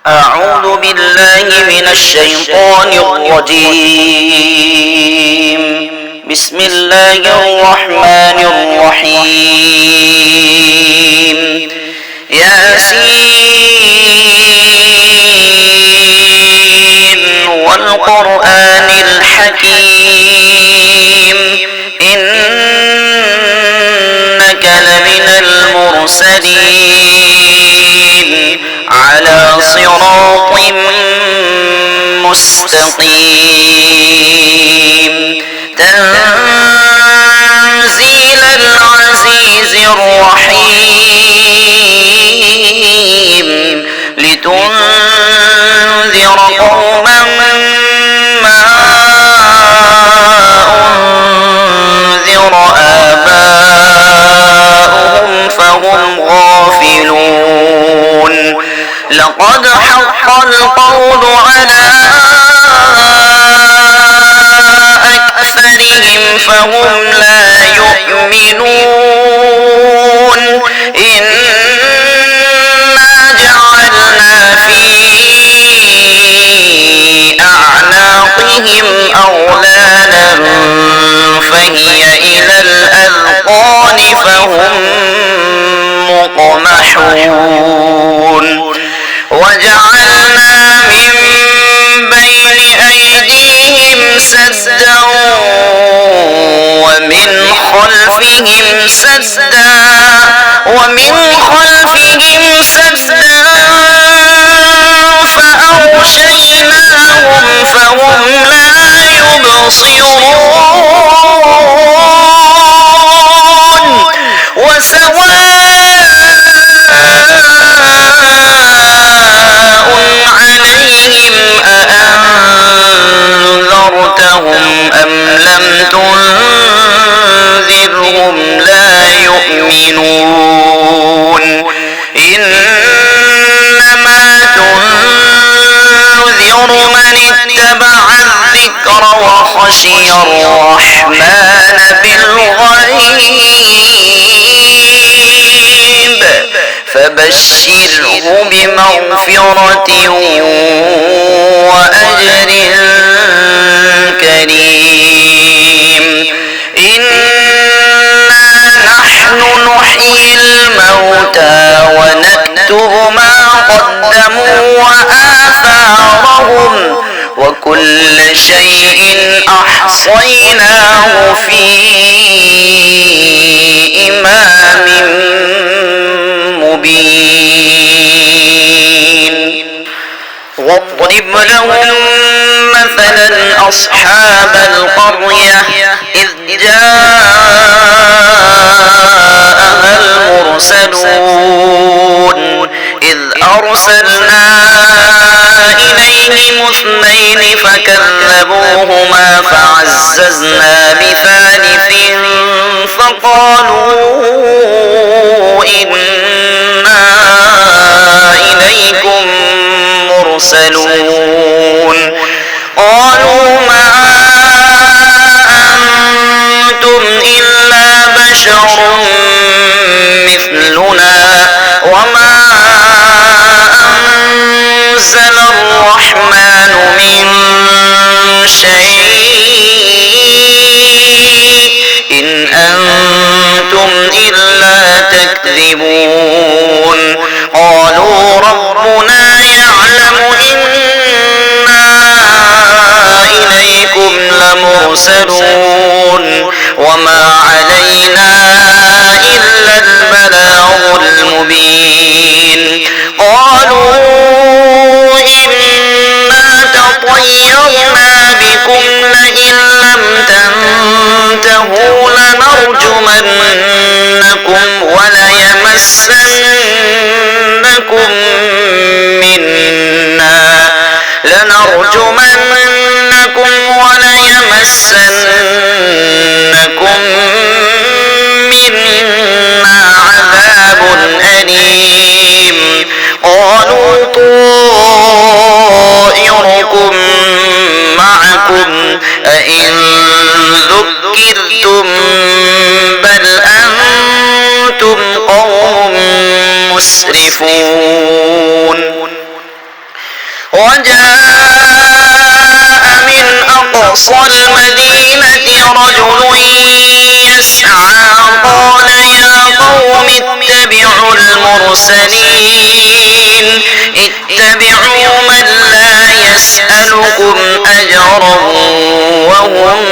أعوذ بالله من الشيطان الرجيم. بسم الله الرحمن الرحيم. ياسين والقرآن الحكيم إنك لمن المرسلين على صراط مستقيم تنزيل العزيز الرحيم لتنذر قوما ما أنذر آباؤهم فهم غافلون لقد حق القول على أكثرهم فهم لا يؤمنون إنا جعلنا في أعناقهم أغلالا فهي إلى الأذقان فهم مقمحون وجعلنا من بين أيديهم سدا ومن خلفهم سدا فأغشيناهم فهم لا يبصرون وسواء عليهم أأنذرتهم أم لم تنذرهم لا يؤمنون إنما تنذر من اتبع الذكر وخشي الرحمن بالغيب فبشره بمغفرة وأجر كريم إنا نحن نحيي الموتى ونكتب ما قدموا وآثارهم وكل شيء أحصيناه في إمام مبين واضرب لهم مثلا أصحاب القرية إذ جاءها المرسلون إذ أرسلنا إليهم اثنين فكذبوهما فعززنا بثالث فقالوا إنا إليكم مرسلون قالوا ما أنتم إلا بشر مثلنا وما أنزل الرحمن من شيء إن أنتم إلا تكذبون قالوا ربنا يعلم إنا إليكم لمرسلون وما علينا إلا البلاغ المبين قالوا إنا تطيرنا بكم لئن لم تنتهوا لنرجمنكم وليمسنكم منا عذاب أليم قالوا طائركم معكم أئن ذكرتم بل أنتم قوم مسرفون وجاء من أقصى المدينة رجل يسعى قال يا قوم اتبعوا المرسلين اتبعوا من لا يسألكم أجرا وهم